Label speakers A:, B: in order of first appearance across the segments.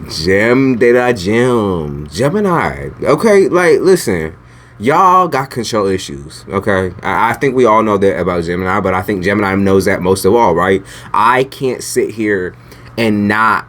A: Gemini. Okay, like, listen, y'all got control issues, okay? I think we all know that about Gemini, but I think Gemini knows that most of all, right? I can't sit here and not,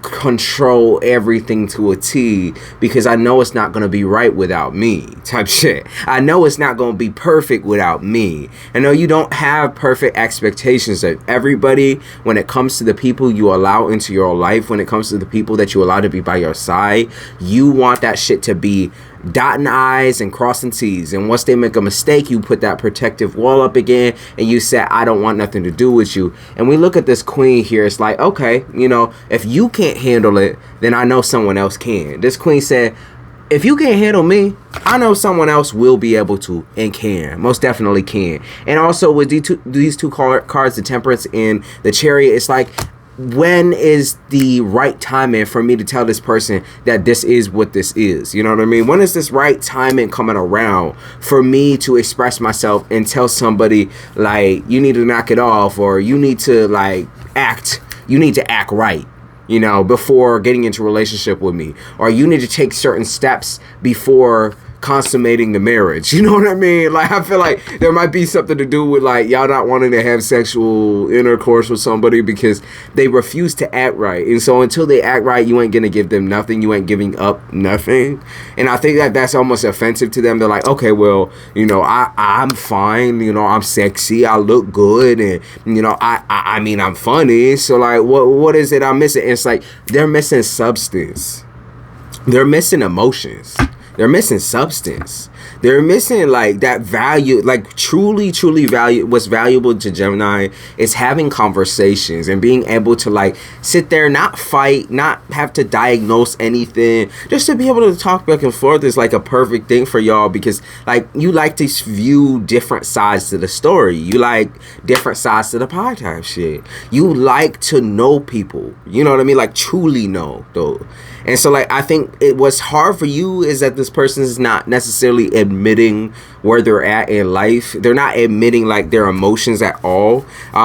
A: control everything to a T, because I know it's not going to be right without me, type shit. I know it's not going to be perfect without me. I know you don't have perfect expectations of everybody when it comes to the people you allow into your life, when it comes to the people that you allow to be by your side. You want that shit to be dotting I's and crossing T's, and once they make a mistake, you put that protective wall up again, and you say, I don't want nothing to do with you. And we look at this queen here, it's like, okay, if you can't handle it, then I know someone else can. This queen said, if you can't handle me, I know someone else will be able to and can. Most definitely can. And also with these two cards, the Temperance and the Chariot, it's like, when is the right timing for me to tell this person that this is what this is? You know what I mean? When is this right timing coming around for me to express myself and tell somebody, like, you need to knock it off, or you need to act right, before getting into a relationship with me, or you need to take certain steps before consummating the marriage. You know what I mean? Like, I feel like there might be something to do with, like, y'all not wanting to have sexual intercourse with somebody because they refuse to act right. And so until they act right, you ain't gonna give them nothing. You ain't giving up nothing. And I think that that's almost offensive to them. They're like, okay, well, I'm fine. I'm sexy. I look good. And, I mean, I'm funny. So, like, what is it I'm missing? And it's like, they're missing substance. They're missing emotions. They're missing substance. They're missing, like, that value, like, truly what's valuable to Gemini is having conversations and being able to, like, sit there, not fight, not have to diagnose anything. Just to be able to talk back and forth is, like, a perfect thing for y'all, because, like, you like to view different sides to the story. You like different sides to the pie type shit. You like to know people. You know what I mean? Like, truly know, though. And so, like, I think what's hard for you is that this person is not necessarily admitting where they're at in life. They're not admitting, like, their emotions at all.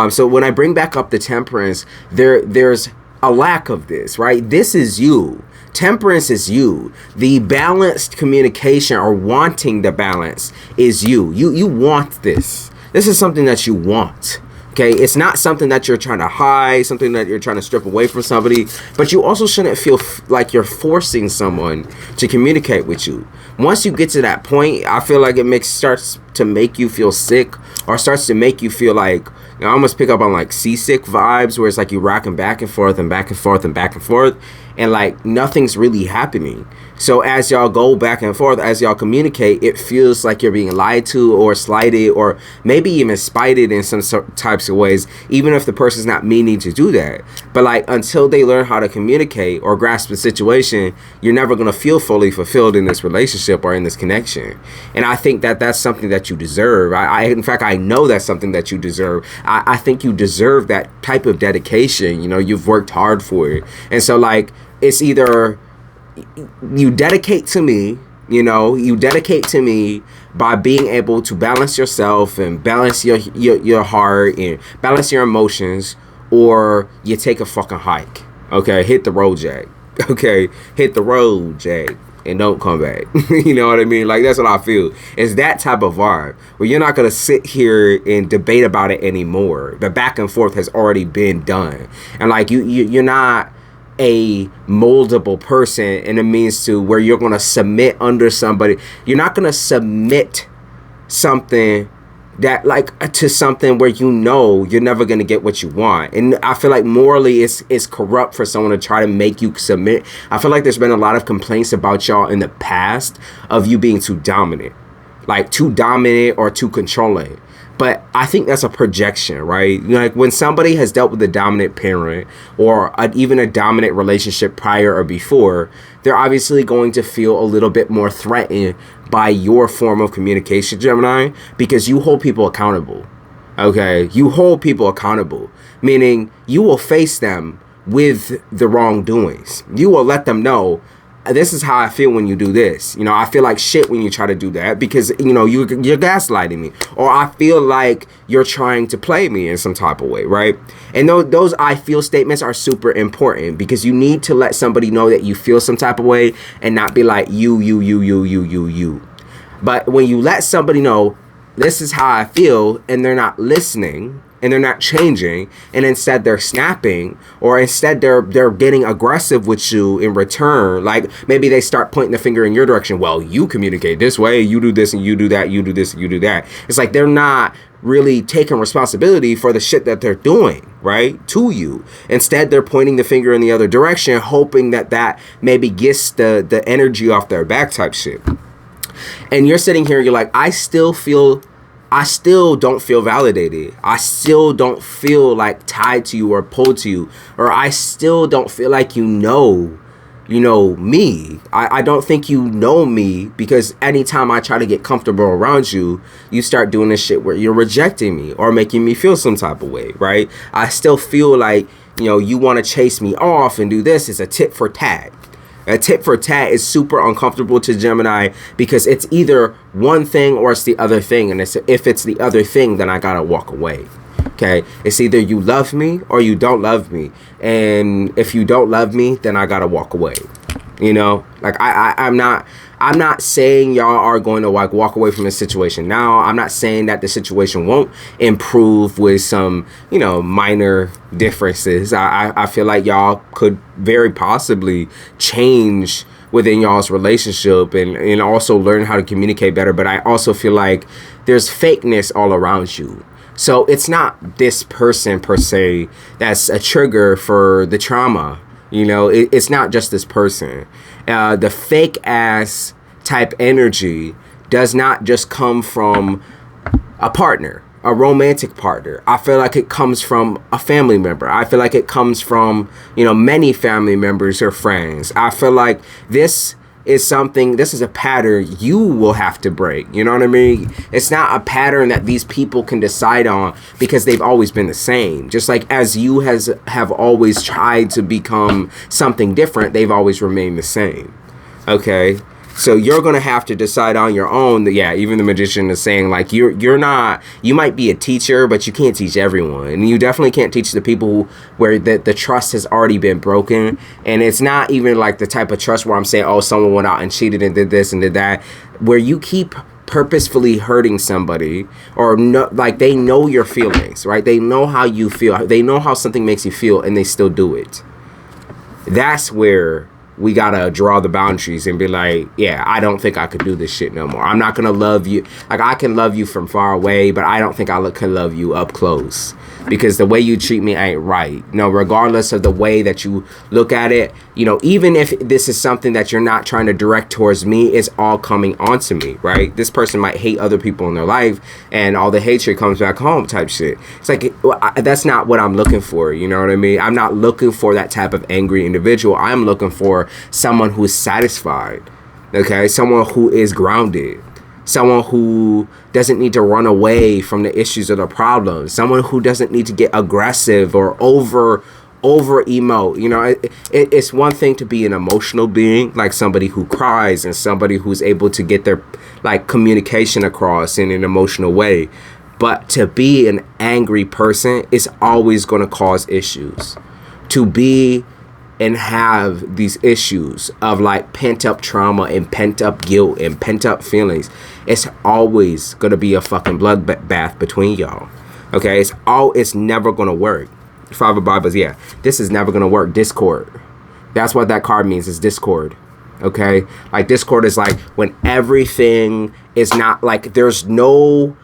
A: So when I bring back up the Temperance, there's a lack of this, right? This is you. Temperance is you. The balanced communication, or wanting the balance, is you. You want this. This is something that you want. Okay, it's not something that you're trying to hide, something that you're trying to strip away from somebody, but you also shouldn't feel like you're forcing someone to communicate with you. Once you get to that point, I feel like it starts to make you feel sick, or starts to make you feel like, I almost pick up on, like, seasick vibes, where it's like you're rocking back and forth and back and forth and back and forth, and, like, nothing's really happening. So as y'all go back and forth, as y'all communicate, it feels like you're being lied to or slighted, or maybe even spited in some types of ways, even if the person's not meaning to do that. But, like, until they learn how to communicate or grasp the situation, you're never going to feel fully fulfilled in this relationship or in this connection. And I think that that's something that you deserve. In fact, I know that's something that you deserve. I think you deserve that type of dedication. You've worked hard for it. And so, like, it's either you dedicate to me, by being able to balance yourself and balance your heart and balance your emotions, or you take a fucking hike. Okay, hit the road, Jack. Okay, hit the road, Jack, and don't come back. You know what I mean? Like, that's what I feel. It's that type of vibe where you're not going to sit here and debate about it anymore. The back and forth has already been done. And, like, you're not a moldable person in a means to where you're going to submit under somebody. You're not going to submit something that, like, to something where you're never going to get what you want. And I feel like morally it's corrupt for someone to try to make you submit. I feel like there's been a lot of complaints about y'all in the past of you being too dominant, like too dominant or too controlling. But I think that's a projection, right? Like, when somebody has dealt with a dominant parent, or even a dominant relationship prior or before, they're obviously going to feel a little bit more threatened by your form of communication, Gemini, because you hold people accountable. Okay? You hold people accountable, meaning you will face them with the wrongdoings. You will let them know, this is how I feel when you do this. You know, I feel like shit when you try to do that because, you know, you're gaslighting me. Or I feel like you're trying to play me in some type of way, right? And those I feel statements are super important because you need to let somebody know that you feel some type of way and not be like you. But when you let somebody know, this is how I feel, and they're not listening, and they're not changing, and instead they're snapping, or instead they're getting aggressive with you in return. Like maybe they start pointing the finger in your direction. Well, you communicate this way, you do this and you do that, you do this and you do that. It's like they're not really taking responsibility for the shit that they're doing, right, to you. Instead, they're pointing the finger in the other direction, hoping that maybe gets the energy off their back type shit. And you're sitting here, you're like, I still don't feel validated. I still don't feel like tied to you or pulled to you. Or I still don't feel like you know me. I don't think you know me because anytime I try to get comfortable around you, you start doing this shit where you're rejecting me or making me feel some type of way, right? I still feel like, you know, you want to chase me off and do this. It's a tit for tat. A tit for tat is super uncomfortable to Gemini because it's either one thing or it's the other thing. And if it's the other thing, then I gotta walk away. Okay? It's either you love me or you don't love me. And if you don't love me, then I gotta walk away. You know? Like I'm not saying y'all are going to like walk away from the situation now. I'm not saying that the situation won't improve with some, you know, minor differences. I feel like y'all could very possibly change within y'all's relationship and also learn how to communicate better. But I also feel like there's fakeness all around you. So it's not this person per se that's a trigger for the trauma. You know, it's not just this person. The fake ass type energy does not just come from a partner, a romantic partner. I feel like it comes from a family member. I feel like it comes from, you know, many family members or friends. I feel like this is a pattern you will have to break. You know what I mean? It's not a pattern that these people can decide on because they've always been the same. Just like as you have always tried to become something different, they've always remained the same. Okay? So you're going to have to decide on your own that, yeah, even the magician is saying, like, you might be a teacher, but you can't teach everyone. And you definitely can't teach the people where the trust has already been broken. And it's not even like the type of trust where I'm saying, oh, someone went out and cheated and did this and did that, where you keep purposefully hurting somebody or no, like they know your feelings, right? They know how you feel. They know how something makes you feel and they still do it. That's where we gotta draw the boundaries and be like, yeah, I don't think I could do this shit no more. I'm not gonna love you. Like, I can love you from far away, but I don't think I can love you up close because the way you treat me ain't right. No, regardless of the way that you look at it, you know, even if this is something that you're not trying to direct towards me, it's all coming onto me, right? This person might hate other people in their life and all the hatred comes back home type shit. It's like, that's not what I'm looking for, you know what I mean? I'm not looking for that type of angry individual. I'm looking for someone who is satisfied, okay? Someone who is grounded. Someone who doesn't need to run away from the issues or the problems. Someone who doesn't need to get aggressive or over emote. You know, it's one thing to be an emotional being, like somebody who cries and somebody who's able to get their like communication across in an emotional way. But to be an angry person is always going to cause issues. To be and have these issues of like pent up trauma and pent up guilt and pent up feelings, it's always gonna be a fucking bloodbath between y'all. Okay, it's never gonna work. Five of Bibles, yeah, this is never gonna work. Discord, that's what that card means, is discord. Okay, like discord is like when everything is not like there's no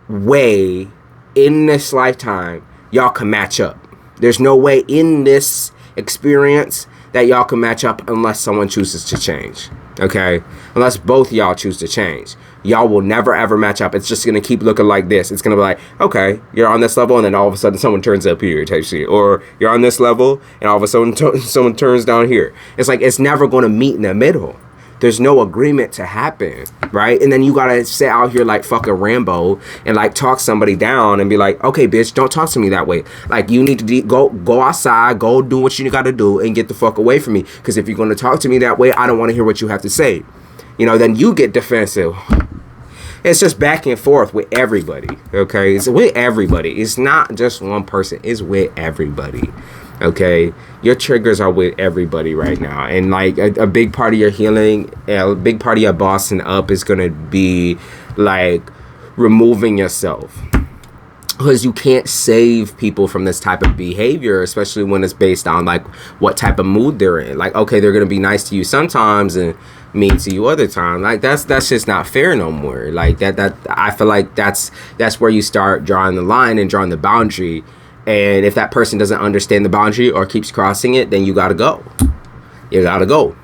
A: way in this lifetime y'all can match up. There's no way in this experience that y'all can match up unless someone chooses to change, okay? Unless both y'all choose to change. Y'all will never, ever match up. It's just going to keep looking like this. It's going to be like, okay, you're on this level, and then all of a sudden someone turns up here type shit. Or you're on this level, and all of a sudden someone turns down here. It's like it's never going to meet in the middle. there's no agreement to happen, right? And then you gotta sit out here like fucking Rambo and like talk somebody down and be like, okay, bitch, don't talk to me that way. Like, you need to go outside, go do what you gotta do and get the fuck away from me. Because if you're gonna talk to me that way, I don't want to hear what you have to say. You know, then you get defensive. It's just back and forth with everybody, okay? It's with everybody. It's not just one person. It's with everybody, okay? Your triggers are with everybody right now. And, like, a big part of your healing, a big part of your bossing up is going to be, like, removing yourself. Because you can't save people from this type of behavior, especially when it's based on, like, what type of mood they're in. Like, okay, they're going to be nice to you sometimes and mean to you other times. Like, that's just not fair no more. Like, that I feel like that's where you start drawing the line and drawing the boundary. And if that person doesn't understand the boundary or keeps crossing it, then you got to go. You got to go.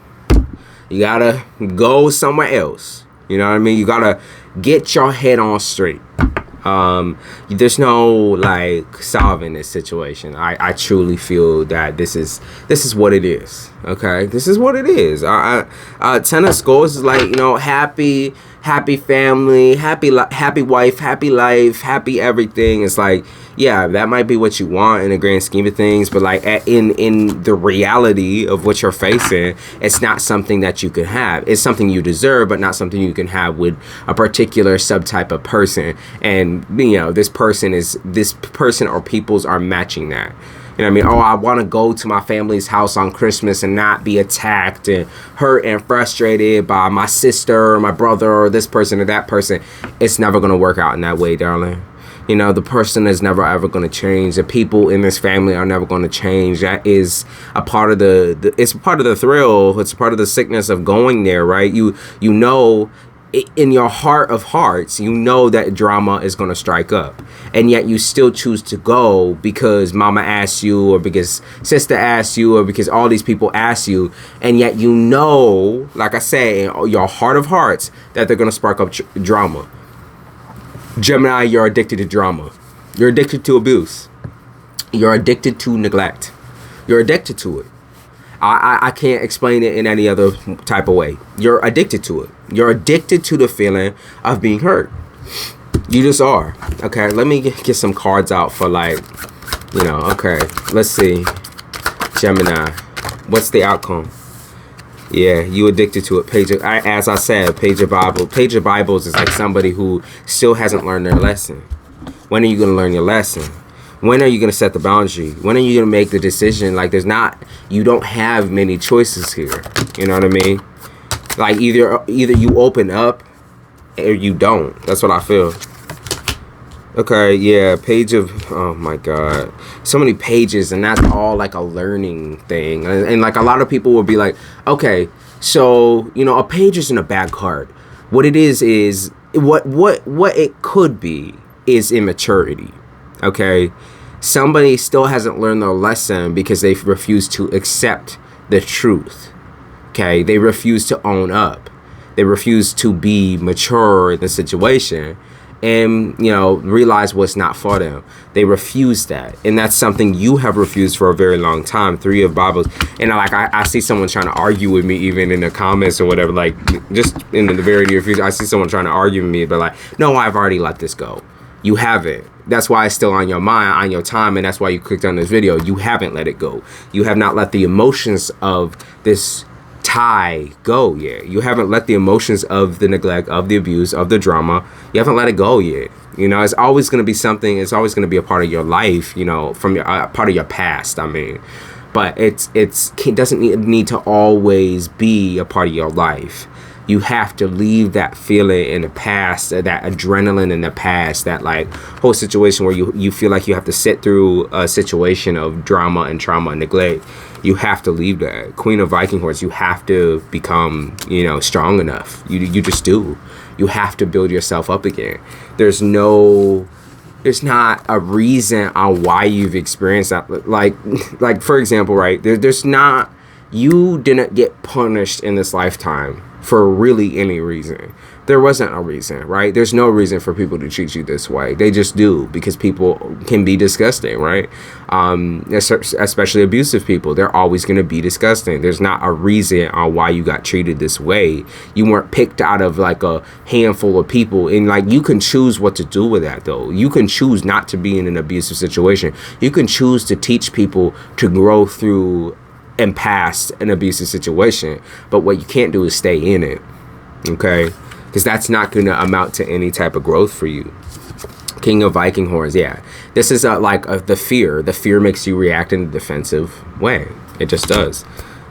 A: You got to go somewhere else. You know what I mean? You got to get your head on straight. There's no like solving this situation. I truly feel that this is what it is. Okay, this is what it is. 10 of Swords is like, you know, happy family, happy wife, happy life, happy everything. It's like, yeah, that might be what you want in the grand scheme of things, but like in the reality of what you're facing, it's not something that you can have. It's something you deserve, but not something you can have with a particular subtype of person. And you know, this person or peoples are matching that. You know what I mean? Oh, I want to go to my family's house on Christmas and not be attacked and hurt and frustrated by my sister or my brother or this person or that person. It's never going to work out in that way, darling. You know, the person is never ever going to change. The people in this family are never going to change. That is a part of it's a part of the thrill. It's a part of the sickness of going there, right? You know, in your heart of hearts, you know that drama is going to strike up, and yet you still choose to go because mama asked you, or because sister asked you, or because all these people asked you, and yet you know, like I say, in your heart of hearts, that they're going to spark up drama. Gemini, you're addicted to drama. You're addicted to abuse. You're addicted to neglect. You're addicted to it. I can't explain it in any other type of way. You're addicted to it. You're addicted to the feeling of being hurt. You just are. Okay, let me get some cards out for, like, you know, okay. Let's see. Gemini. What's the outcome? Yeah, you addicted to it. As I said, Page of Bibles is like somebody who still hasn't learned their lesson. When are you going to learn your lesson? When are you going to set the boundary? When are you going to make the decision? Like, you don't have many choices here. You know what I mean? Like, either you open up or you don't. That's what I feel. Okay, yeah, oh my God. So many pages, and that's all like a learning thing. And like a lot of people will be like, okay, so, you know, a page isn't a bad card. What it is what it could be is immaturity. Okay, somebody still hasn't learned their lesson because they refuse to accept the truth. Okay, they refuse to own up. They refuse to be mature in the situation and, you know, realize what's not for them. They refuse that, and that's something you have refused for a very long time. 3 of Bibles, and like I see someone trying to argue with me, even in the comments or whatever. Like, just in the very near future, I see someone trying to argue with me, but like, no, I've already let this go. You haven't. That's why it's still on your mind, on your time, and that's why you clicked on this video. You haven't let it go. You have not let the emotions of this tie go yet. You haven't let the emotions of the neglect, of the abuse, of the drama, you haven't let it go yet. You know, it's always going to be something, it's always going to be a part of your life, you know, from your part of your past, I mean. But it doesn't need to always be a part of your life. You have to leave that feeling in the past, that adrenaline in the past, that like whole situation where you feel like you have to sit through a situation of drama and trauma and neglect. You have to leave that. Queen of Viking horse, you have to become, you know, strong enough. You just do. You have to build yourself up again. There's not a reason on why you've experienced that. Like for example, right? There's not, you didn't get punished in this lifetime for really any reason. there wasn't a reason, right? There's no reason for people to treat you this way. They just do, because people can be disgusting, right? Especially abusive people. They're always going to be disgusting. There's not a reason on why you got treated this way. You weren't picked out of like a handful of people, and like you can choose what to do with that though. You can choose not to be in an abusive situation. You can choose to teach people to grow through and past an abusive situation, but what you can't do is stay in it, okay? Because that's not going to amount to any type of growth for you. King of Viking horns, yeah. This is the fear. The fear makes you react in a defensive way. It just does.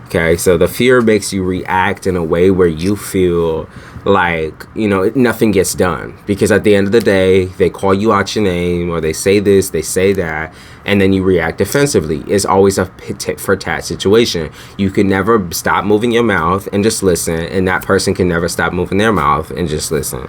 A: Okay, so the fear makes you react in a way where you feel like, you know, nothing gets done. Because at the end of the day, they call you out your name, or they say this, they say that, and then you react defensively. It's always a tit for tat situation. You can never stop moving your mouth and just listen, and that person can never stop moving their mouth and just listen.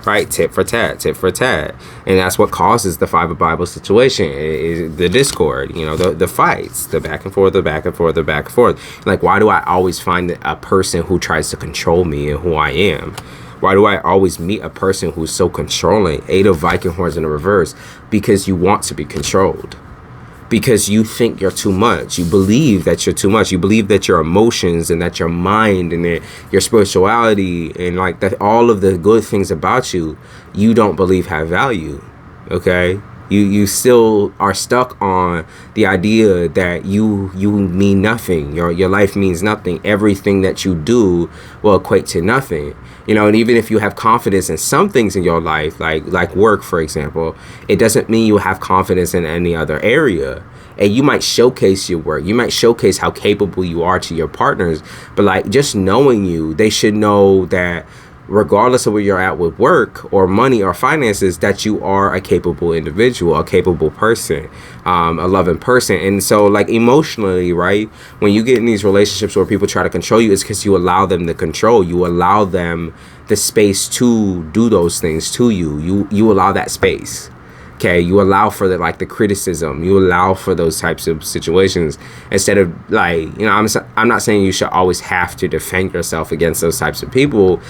A: Right? Tit for tat, tit for tat. And that's what causes the Five of Bibles situation, is the discord, you know, the fights, the back and forth, the back and forth, the back and forth. Like, why do I always find a person who tries to control me and who I am? Why do I always meet a person who's so controlling? Eight of Viking horns in the reverse. Because you want to be controlled. Because you think you're too much. You believe that you're too much. You believe that your emotions and that your mind and that your spirituality and like that all of the good things about you, you don't believe have value. Okay? You still are stuck on the idea that you mean nothing. Your life means nothing. Everything that you do will equate to nothing. You know, and even if you have confidence in some things in your life, like work, for example, it doesn't mean you have confidence in any other area. And you might showcase your work. You might showcase how capable you are to your partners. But like, just knowing you, they should know that regardless of where you're at with work or money or finances, that you are a capable individual, a capable person, a loving person. And so like emotionally, right, when you get in these relationships where people try to control you, it's because you allow them to control. You allow them the space to do those things to you. You allow that space. Okay, you allow for the criticism. You allow for those types of situations instead of like, you know, I'm not saying you should always have to defend yourself against those types of people,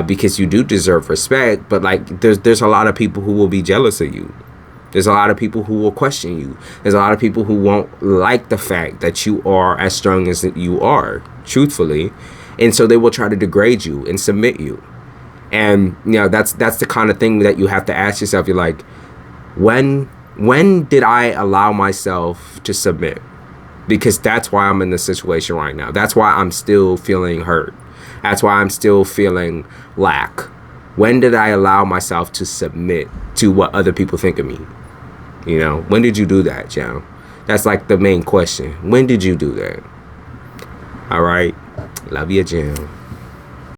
A: because you do deserve respect. But like, there's a lot of people who will be jealous of you. There's a lot of people who will question you. There's a lot of people who won't like the fact that you are as strong as you are, truthfully, and so they will try to degrade you and submit you. And you know, that's the kind of thing that you have to ask yourself. You're like, when did I allow myself to submit? Because that's why I'm in this situation right now. That's why I'm still feeling hurt. That's why I'm still feeling lack. When did I allow myself to submit to what other people think of me? You know, when did you do that, Joe? That's like the main question. When did you do that? All right. Love you, Jim.